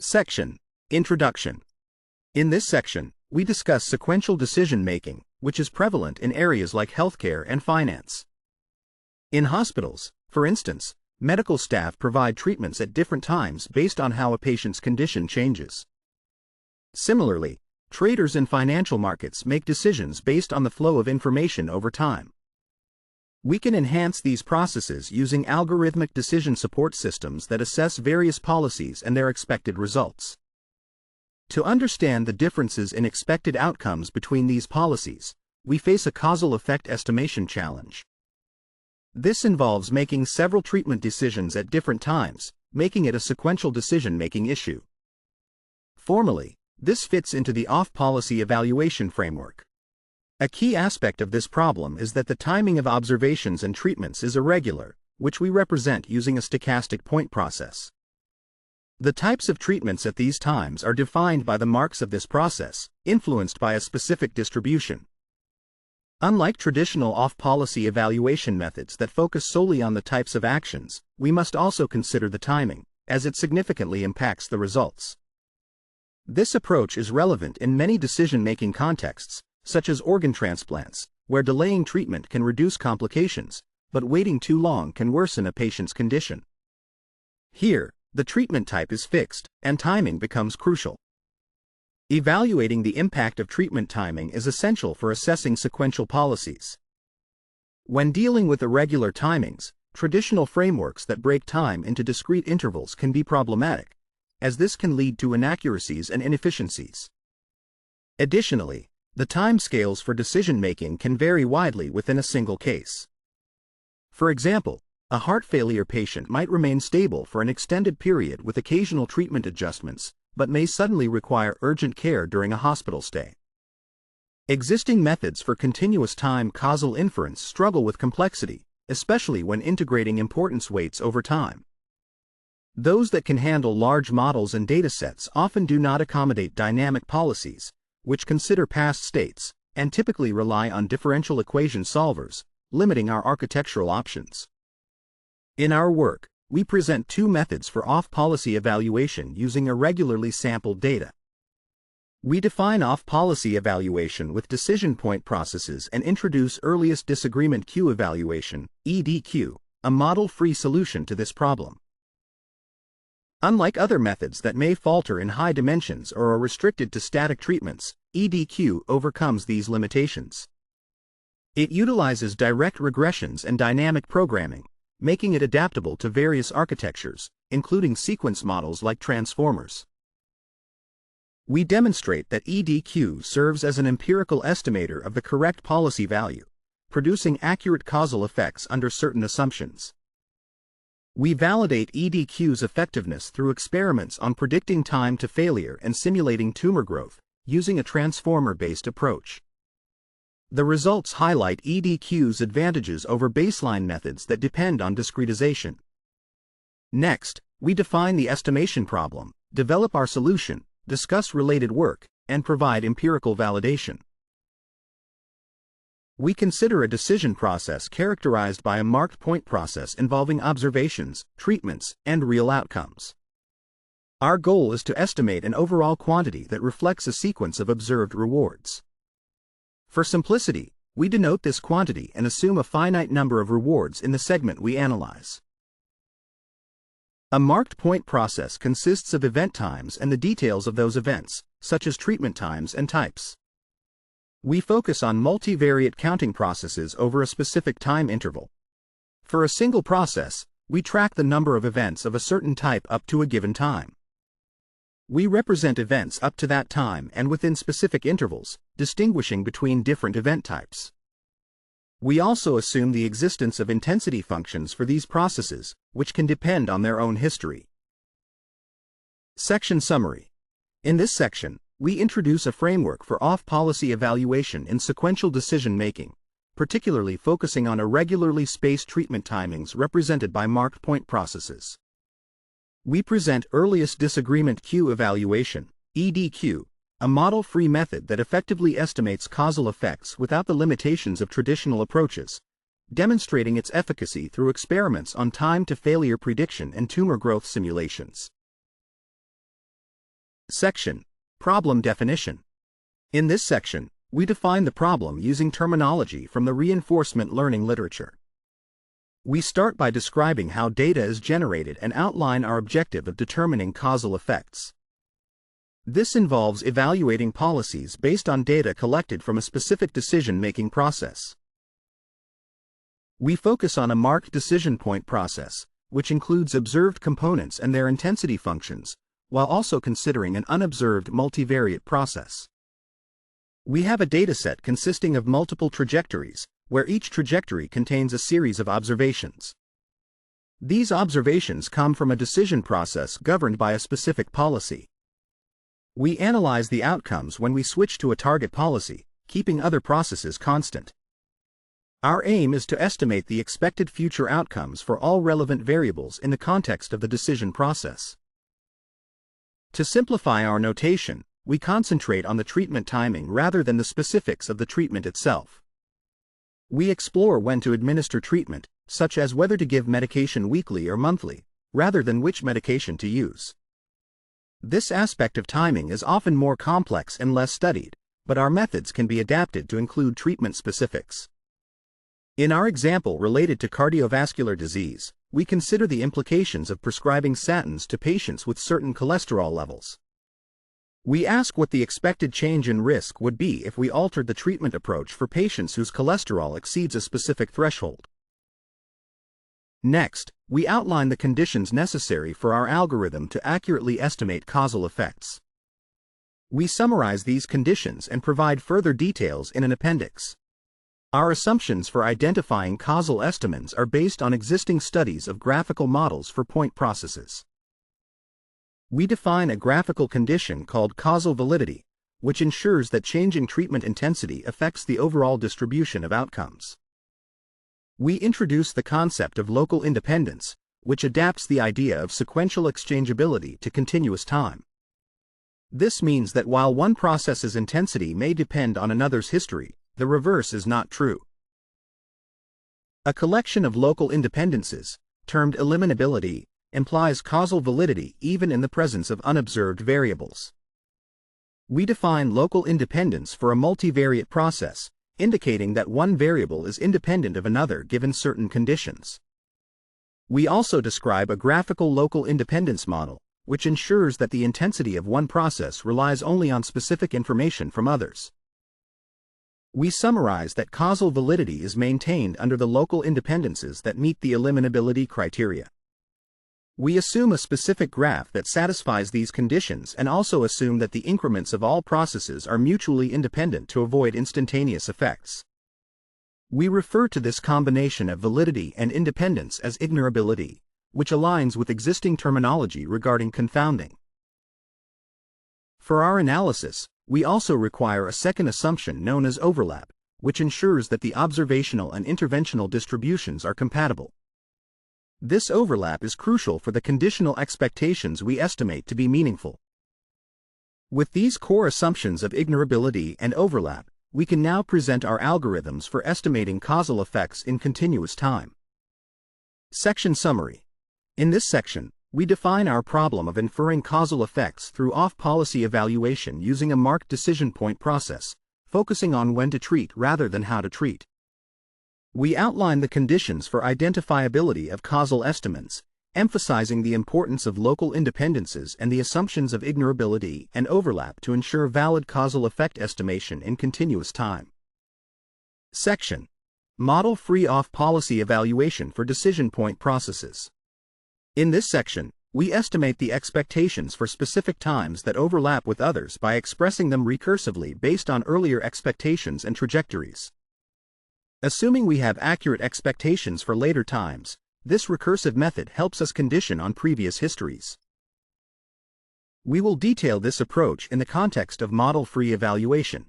Section: Introduction. In this section, we discuss sequential decision-making, which is prevalent in areas like healthcare and finance. In hospitals, for instance, medical staff provide treatments at different times based on how a patient's condition changes. Similarly, traders in financial markets make decisions based on the flow of information over time. We can enhance these processes using algorithmic decision support systems that assess various policies and their expected results. To understand the differences in expected outcomes between these policies, we face a causal effect estimation challenge. This involves making several treatment decisions at different times, making it a sequential decision-making issue. Formally, this fits into the off-policy evaluation framework. A key aspect of this problem is that the timing of observations and treatments is irregular, which we represent using a stochastic point process. The types of treatments at these times are defined by the marks of this process, influenced by a specific distribution. Unlike traditional off-policy evaluation methods that focus solely on the types of actions, we must also consider the timing, as it significantly impacts the results. This approach is relevant in many decision-making contexts, such as organ transplants, where delaying treatment can reduce complications, but waiting too long can worsen a patient's condition. Here, the treatment type is fixed, and timing becomes crucial. Evaluating the impact of treatment timing is essential for assessing sequential policies. When dealing with irregular timings, traditional frameworks that break time into discrete intervals can be problematic, as this can lead to inaccuracies and inefficiencies. Additionally, the timescales for decision-making can vary widely within a single case. For example, a heart failure patient might remain stable for an extended period with occasional treatment adjustments, but may suddenly require urgent care during a hospital stay. Existing methods for continuous time causal inference struggle with complexity, especially when integrating importance weights over time. Those that can handle large models and datasets often do not accommodate dynamic policies, which consider past states, and typically rely on differential equation solvers, limiting our architectural options. In our work, we present two methods for off-policy evaluation using irregularly sampled data. We define off-policy evaluation with decision point processes and introduce Earliest Disagreement Q-Evaluation, EDQ, a model-free solution to this problem. Unlike other methods that may falter in high dimensions or are restricted to static treatments, EDQ overcomes these limitations. It utilizes direct regressions and dynamic programming, making it adaptable to various architectures, including sequence models like transformers. We demonstrate that EDQ serves as an empirical estimator of the correct policy value, producing accurate causal effects under certain assumptions. We validate EDQ's effectiveness through experiments on predicting time to failure and simulating tumor growth, using a transformer-based approach. The results highlight EDQ's advantages over baseline methods that depend on discretization. Next, we define the estimation problem, develop our solution, discuss related work, and provide empirical validation. We consider a decision process characterized by a marked point process involving observations, treatments, and real outcomes. Our goal is to estimate an overall quantity that reflects a sequence of observed rewards. For simplicity, we denote this quantity and assume a finite number of rewards in the segment we analyze. A marked point process consists of event times and the details of those events, such as treatment times and types. We focus on multivariate counting processes over a specific time interval. For a single process, we track the number of events of a certain type up to a given time. We represent events up to that time and within specific intervals, distinguishing between different event types. We also assume the existence of intensity functions for these processes, which can depend on their own history. Section Summary. In this section, we introduce a framework for off-policy evaluation in sequential decision-making, particularly focusing on irregularly spaced treatment timings represented by marked point processes. We present Earliest Disagreement Q-Evaluation, EDQ, a model-free method that effectively estimates causal effects without the limitations of traditional approaches, demonstrating its efficacy through experiments on time-to-failure prediction and tumor growth simulations. Section: Problem Definition. In this section, we define the problem using terminology from the reinforcement learning literature. We start by describing how data is generated and outline our objective of determining causal effects. This involves evaluating policies based on data collected from a specific decision-making process. We focus on a marked decision point process, which includes observed components and their intensity functions, while also considering an unobserved multivariate process. We have a dataset consisting of multiple trajectories, where each trajectory contains a series of observations. These observations come from a decision process governed by a specific policy. We analyze the outcomes when we switch to a target policy, keeping other processes constant. Our aim is to estimate the expected future outcomes for all relevant variables in the context of the decision process. To simplify our notation, we concentrate on the treatment timing rather than the specifics of the treatment itself. We explore when to administer treatment, such as whether to give medication weekly or monthly, rather than which medication to use. This aspect of timing is often more complex and less studied, but our methods can be adapted to include treatment specifics. In our example related to cardiovascular disease, we consider the implications of prescribing statins to patients with certain cholesterol levels. We ask what the expected change in risk would be if we altered the treatment approach for patients whose cholesterol exceeds a specific threshold. Next, we outline the conditions necessary for our algorithm to accurately estimate causal effects. We summarize these conditions and provide further details in an appendix. Our assumptions for identifying causal estimates are based on existing studies of graphical models for point processes. We define a graphical condition called causal validity, which ensures that changing treatment intensity affects the overall distribution of outcomes. We introduce the concept of local independence, which adapts the idea of sequential exchangeability to continuous time. This means that while one process's intensity may depend on another's history, the reverse is not true. A collection of local independences, termed eliminability, implies causal validity even in the presence of unobserved variables. We define local independence for a multivariate process, indicating that one variable is independent of another given certain conditions. We also describe a graphical local independence model, which ensures that the intensity of one process relies only on specific information from others. We summarize that causal validity is maintained under the local independences that meet the eliminability criteria. We assume a specific graph that satisfies these conditions and also assume that the increments of all processes are mutually independent to avoid instantaneous effects. We refer to this combination of validity and independence as ignorability, which aligns with existing terminology regarding confounding. For our analysis, we also require a second assumption known as overlap, which ensures that the observational and interventional distributions are compatible. This overlap is crucial for the conditional expectations we estimate to be meaningful. With these core assumptions of ignorability and overlap, we can now present our algorithms for estimating causal effects in continuous time. Section Summary. In this section, we define our problem of inferring causal effects through off-policy evaluation using a marked decision point process, focusing on when to treat rather than how to treat. We outline the conditions for identifiability of causal estimates, emphasizing the importance of local independences and the assumptions of ignorability and overlap to ensure valid causal effect estimation in continuous time. Section: Model-free off-policy evaluation for decision point processes. In this section, we estimate the expectations for specific times that overlap with others by expressing them recursively based on earlier expectations and trajectories. Assuming we have accurate expectations for later times, this recursive method helps us condition on previous histories. We will detail this approach in the context of model-free evaluation.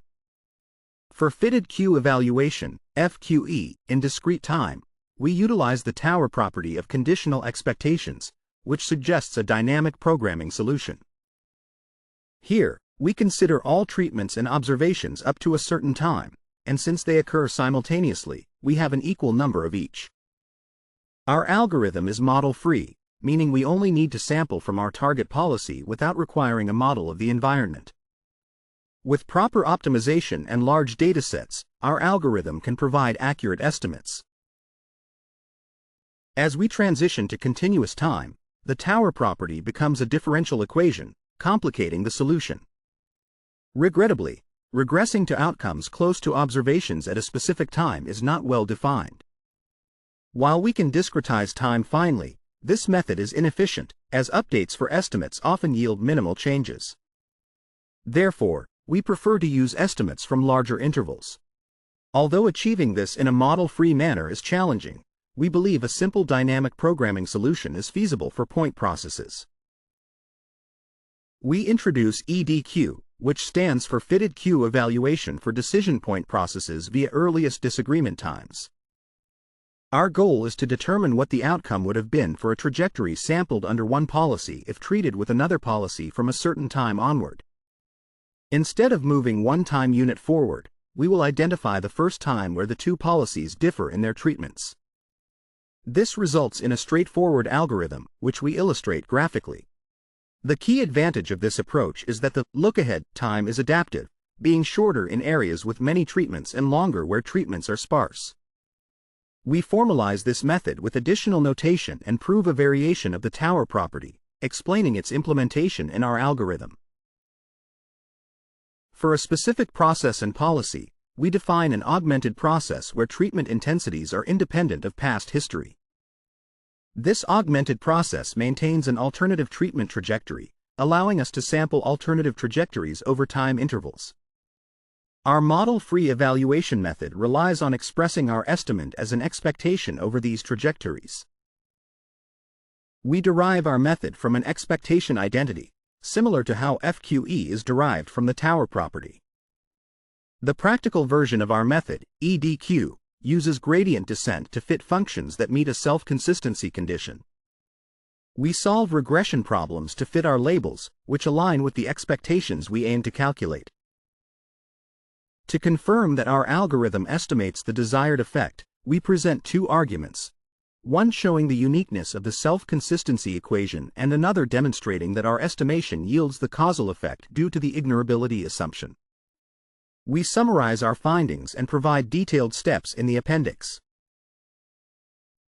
For fitted Q-evaluation, FQE, in discrete time, we utilize the Tower property of conditional expectations, which suggests a dynamic programming solution. Here, we consider all treatments and observations up to a certain time, and since they occur simultaneously, we have an equal number of each. Our algorithm is model-free, meaning we only need to sample from our target policy without requiring a model of the environment. With proper optimization and large datasets, our algorithm can provide accurate estimates. As we transition to continuous time, the tower property becomes a differential equation, complicating the solution. Regrettably, regressing to outcomes close to observations at a specific time is not well defined. While we can discretize time finely, this method is inefficient, as updates for estimates often yield minimal changes. Therefore, we prefer to use estimates from larger intervals. Although achieving this in a model-free manner is challenging, we believe a simple dynamic programming solution is feasible for point processes. We introduce EDQ, which stands for Fitted Q-Evaluation for decision point processes via earliest disagreement times. Our goal is to determine what the outcome would have been for a trajectory sampled under one policy if treated with another policy from a certain time onward. Instead of moving one time unit forward, we will identify the first time where the two policies differ in their treatments. This results in a straightforward algorithm, which we illustrate graphically. The key advantage of this approach is that the look-ahead time is adaptive, being shorter in areas with many treatments and longer where treatments are sparse. We formalize this method with additional notation and prove a variation of the tower property, explaining its implementation in our algorithm. For a specific process and policy, we define an augmented process where treatment intensities are independent of past history. This augmented process maintains an alternative treatment trajectory, allowing us to sample alternative trajectories over time intervals. Our model-free evaluation method relies on expressing our estimate as an expectation over these trajectories. We derive our method from an expectation identity, similar to how FQE is derived from the tower property. The practical version of our method, EDQ, uses gradient descent to fit functions that meet a self-consistency condition. We solve regression problems to fit our labels, which align with the expectations we aim to calculate. To confirm that our algorithm estimates the desired effect, we present two arguments, one showing the uniqueness of the self-consistency equation and another demonstrating that our estimation yields the causal effect due to the ignorability assumption. We summarize our findings and provide detailed steps in the appendix.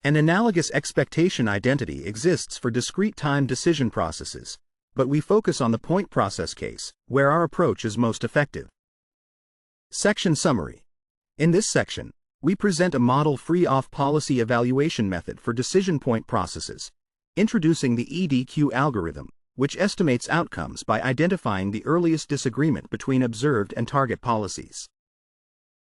An analogous expectation identity exists for discrete time decision processes, but we focus on the point process case, where our approach is most effective. Section Summary. In this section, we present a model-free off-policy evaluation method for decision point processes, introducing the EDQ algorithm, which estimates outcomes by identifying the earliest disagreement between observed and target policies.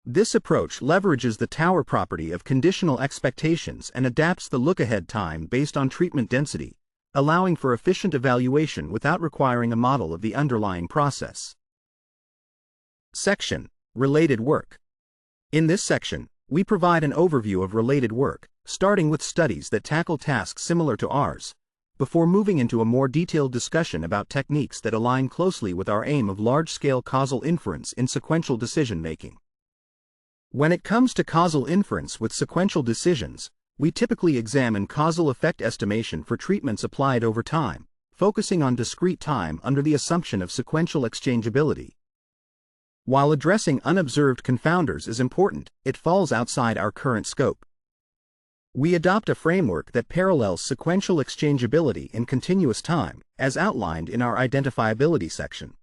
This approach leverages the tower property of conditional expectations and adapts the look-ahead time based on treatment density, allowing for efficient evaluation without requiring a model of the underlying process. Section: Related work. In this section, we provide an overview of related work, starting with studies that tackle tasks similar to ours, before moving into a more detailed discussion about techniques that align closely with our aim of large-scale causal inference in sequential decision-making. When it comes to causal inference with sequential decisions, we typically examine causal effect estimation for treatments applied over time, focusing on discrete time under the assumption of sequential exchangeability. While addressing unobserved confounders is important, it falls outside our current scope. We adopt a framework that parallels sequential exchangeability in continuous time, as outlined in our identifiability section.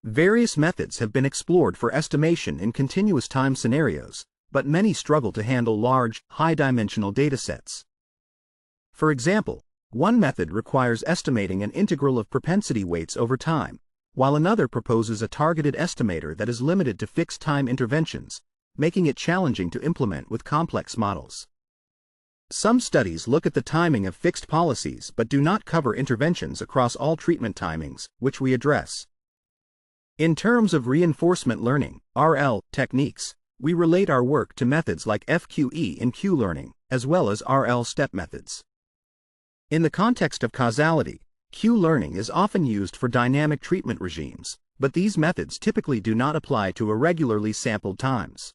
Various methods have been explored for estimation in continuous time scenarios, but many struggle to handle large, high-dimensional datasets. For example, one method requires estimating an integral of propensity weights over time, while another proposes a targeted estimator that is limited to fixed time interventions, making it challenging to implement with complex models. Some studies look at the timing of fixed policies but do not cover interventions across all treatment timings, which we address. In terms of reinforcement learning, RL, techniques, we relate our work to methods like FQE in Q-learning, as well as RL step methods. In the context of causality, Q-learning is often used for dynamic treatment regimes, but these methods typically do not apply to irregularly sampled times.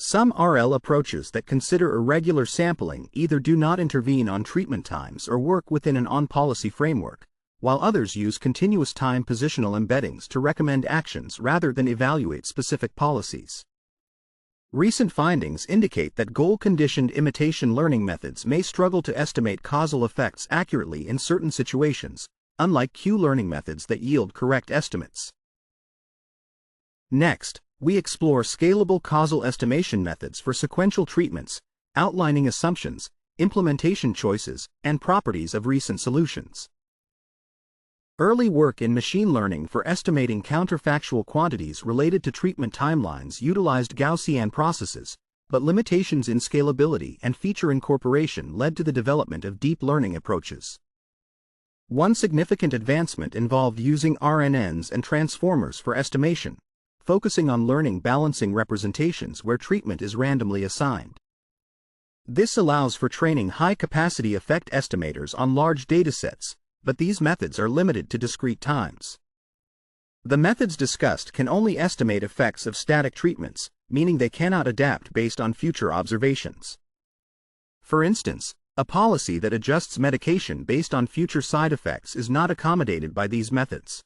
Some RL approaches that consider irregular sampling either do not intervene on treatment times or work within an on-policy framework, while others use continuous time positional embeddings to recommend actions rather than evaluate specific policies. Recent findings indicate that goal-conditioned imitation learning methods may struggle to estimate causal effects accurately in certain situations, unlike Q-learning methods that yield correct estimates. Next, we explore scalable causal estimation methods for sequential treatments, outlining assumptions, implementation choices, and properties of recent solutions. Early work in machine learning for estimating counterfactual quantities related to treatment timelines utilized Gaussian processes, but limitations in scalability and feature incorporation led to the development of deep learning approaches. One significant advancement involved using RNNs and transformers for estimation, focusing on learning balancing representations where treatment is randomly assigned. This allows for training high-capacity effect estimators on large datasets, but these methods are limited to discrete times. The methods discussed can only estimate effects of static treatments, meaning they cannot adapt based on future observations. For instance, a policy that adjusts medication based on future side effects is not accommodated by these methods.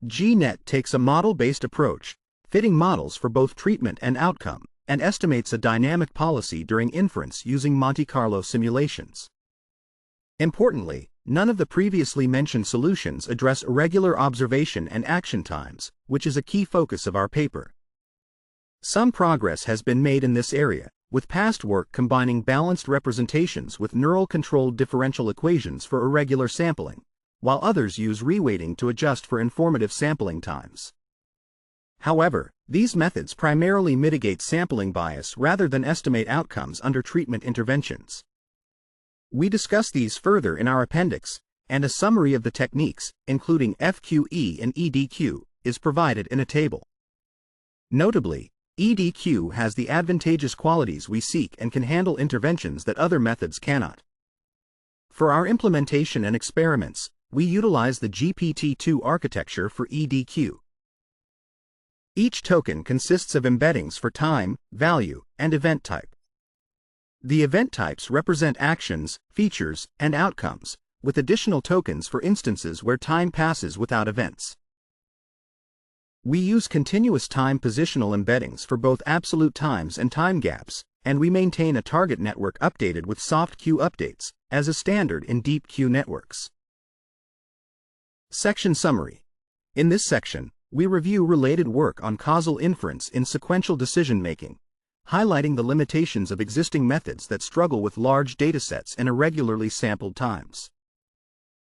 GNet takes a model-based approach, fitting models for both treatment and outcome, and estimates a dynamic policy during inference using Monte Carlo simulations. Importantly, none of the previously mentioned solutions address irregular observation and action times, which is a key focus of our paper. Some progress has been made in this area, with past work combining balanced representations with neural-controlled differential equations for irregular sampling, while others use reweighting to adjust for informative sampling times. However, these methods primarily mitigate sampling bias rather than estimate outcomes under treatment interventions. We discuss these further in our appendix, and a summary of the techniques, including FQE and EDQ, is provided in a table. Notably, EDQ has the advantageous qualities we seek and can handle interventions that other methods cannot. For our implementation and experiments, we utilize the GPT-2 architecture for EDQ. Each token consists of embeddings for time, value, and event type. The event types represent actions, features, and outcomes, with additional tokens for instances where time passes without events. We use continuous time positional embeddings for both absolute times and time gaps, and we maintain a target network updated with soft Q updates, as a standard in deep Q networks. Section Summary. In this section, we review related work on causal inference in sequential decision-making, highlighting the limitations of existing methods that struggle with large datasets and irregularly sampled times.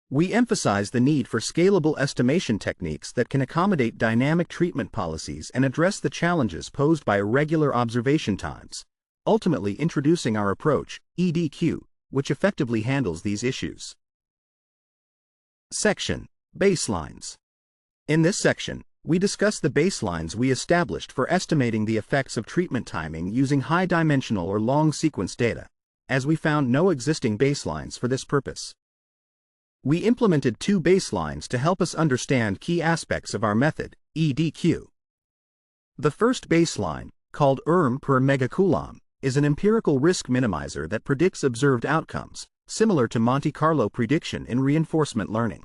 We emphasize the need for scalable estimation techniques that can accommodate dynamic treatment policies and address the challenges posed by irregular observation times, ultimately introducing our approach, EDQ, which effectively handles these issues. Section: Baselines. In this section, we discuss the baselines we established for estimating the effects of treatment timing using high-dimensional or long-sequence data, as we found no existing baselines for this purpose. We implemented two baselines to help us understand key aspects of our method, EDQ. The first baseline, called ERM per megacoulomb, is an empirical risk minimizer that predicts observed outcomes, similar to Monte Carlo prediction in reinforcement learning.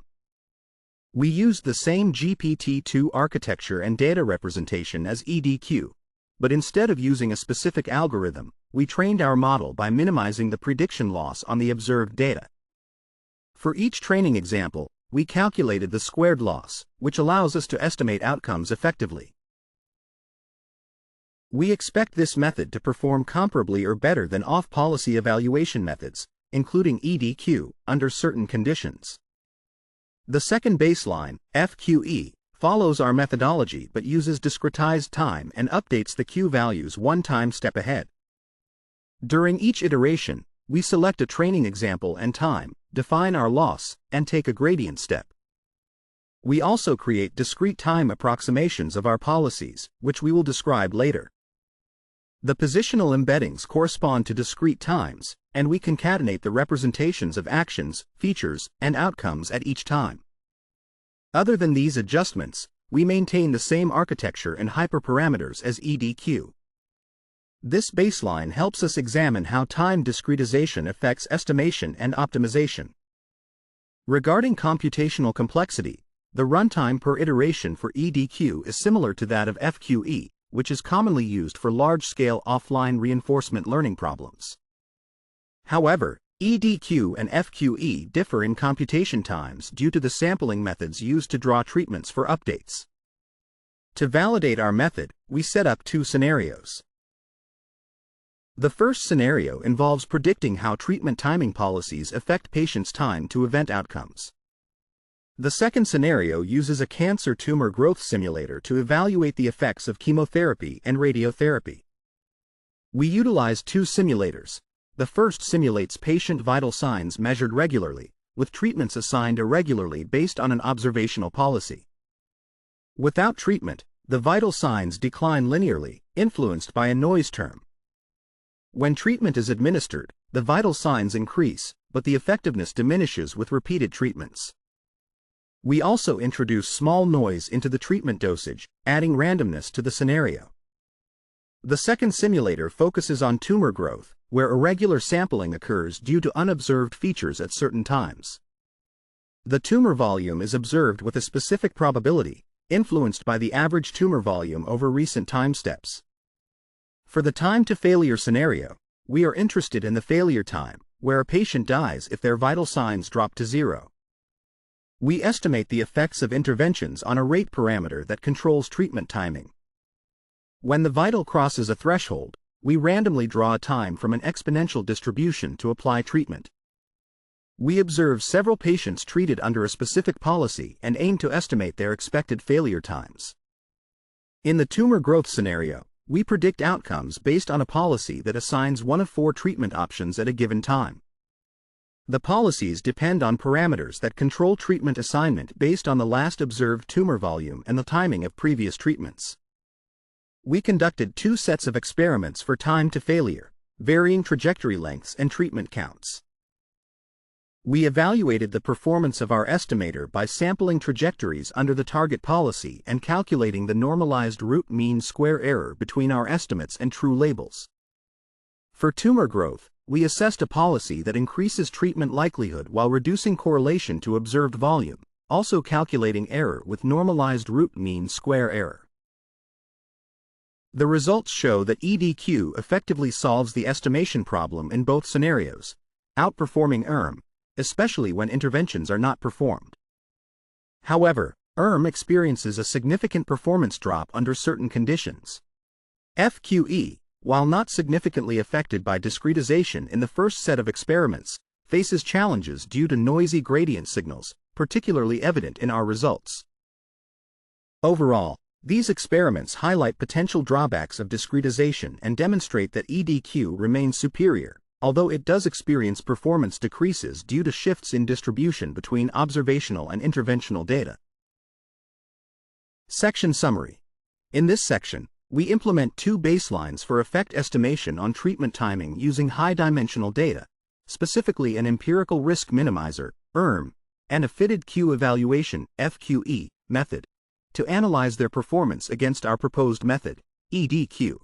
We used the same GPT-2 architecture and data representation as EDQ, but instead of using a specific algorithm, we trained our model by minimizing the prediction loss on the observed data. For each training example, we calculated the squared loss, which allows us to estimate outcomes effectively. We expect this method to perform comparably or better than off-policy evaluation methods, including EDQ, under certain conditions. The second baseline, FQE, follows our methodology but uses discretized time and updates the Q values one time step ahead. During each iteration, we select a training example and time, define our loss, and take a gradient step. We also create discrete time approximations of our policies, which we will describe later. The positional embeddings correspond to discrete times, and we concatenate the representations of actions, features, and outcomes at each time. Other than these adjustments, we maintain the same architecture and hyperparameters as EDQ. This baseline helps us examine how time discretization affects estimation and optimization. Regarding computational complexity, the runtime per iteration for EDQ is similar to that of FQE, which is commonly used for large-scale offline reinforcement learning problems. However, EDQ and FQE differ in computation times due to the sampling methods used to draw treatments for updates. To validate our method, we set up two scenarios. The first scenario involves predicting how treatment timing policies affect patients' time to event outcomes. The second scenario uses a cancer tumor growth simulator to evaluate the effects of chemotherapy and radiotherapy. We utilize two simulators. The first simulates patient vital signs measured regularly, with treatments assigned irregularly based on an observational policy. Without treatment, the vital signs decline linearly, influenced by a noise term. When treatment is administered, the vital signs increase, but the effectiveness diminishes with repeated treatments. We also introduce small noise into the treatment dosage, adding randomness to the scenario. The second simulator focuses on tumor growth, where irregular sampling occurs due to unobserved features at certain times. The tumor volume is observed with a specific probability, influenced by the average tumor volume over recent time steps. For the time to failure scenario, we are interested in the failure time, where a patient dies if their vital signs drop to zero. We estimate the effects of interventions on a rate parameter that controls treatment timing. When the vital crosses a threshold, we randomly draw a time from an exponential distribution to apply treatment. We observe several patients treated under a specific policy and aim to estimate their expected failure times. In the tumor growth scenario, we predict outcomes based on a policy that assigns one of 4 treatment options at a given time. The policies depend on parameters that control treatment assignment based on the last observed tumor volume and the timing of previous treatments. We conducted 2 sets of experiments for time to failure, varying trajectory lengths and treatment counts. We evaluated the performance of our estimator by sampling trajectories under the target policy and calculating the normalized root mean square error between our estimates and true labels. For tumor growth, we assessed a policy that increases treatment likelihood while reducing correlation to observed volume, also calculating error with normalized root mean square error. The results show that EDQ effectively solves the estimation problem in both scenarios, outperforming ERM, especially when interventions are not performed. However, ERM experiences a significant performance drop under certain conditions. FQE, while not significantly affected by discretization in the first set of experiments, faces challenges due to noisy gradient signals, particularly evident in our results. Overall, these experiments highlight potential drawbacks of discretization and demonstrate that EDQ remains superior, although it does experience performance decreases due to shifts in distribution between observational and interventional data. Section Summary. In this section, we implement 2 baselines for effect estimation on treatment timing using high-dimensional data, specifically an empirical risk minimizer, ERM, and a fitted Q-Evaluation, FQE, method, to analyze their performance against our proposed method, EDQ.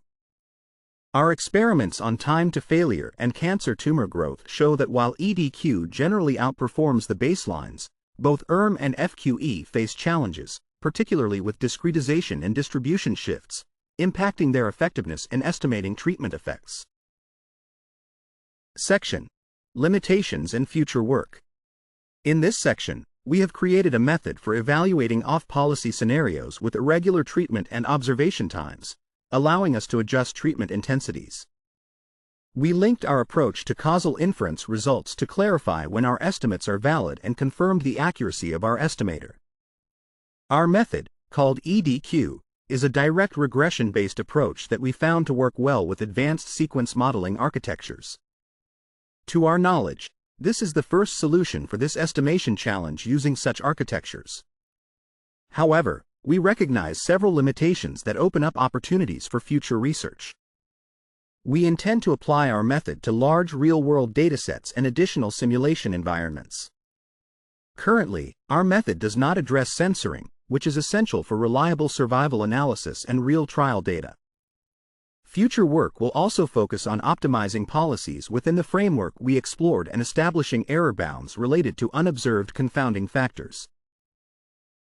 Our experiments on time to failure and cancer tumor growth show that while EDQ generally outperforms the baselines, both ERM and FQE face challenges, particularly with discretization and distribution shifts, impacting their effectiveness in estimating treatment effects. Section: Limitations and Future Work. In this section, we have created a method for evaluating off-policy scenarios with irregular treatment and observation times, allowing us to adjust treatment intensities. We linked our approach to causal inference results to clarify when our estimates are valid and confirmed the accuracy of our estimator. Our method, called EDQ, is a direct regression-based approach that we found to work well with advanced sequence modeling architectures. To our knowledge, this is the first solution for this estimation challenge using such architectures. However, we recognize several limitations that open up opportunities for future research. We intend to apply our method to large real-world datasets and additional simulation environments. Currently, our method does not address censoring, which is essential for reliable survival analysis and real trial data. Future work will also focus on optimizing policies within the framework we explored and establishing error bounds related to unobserved confounding factors.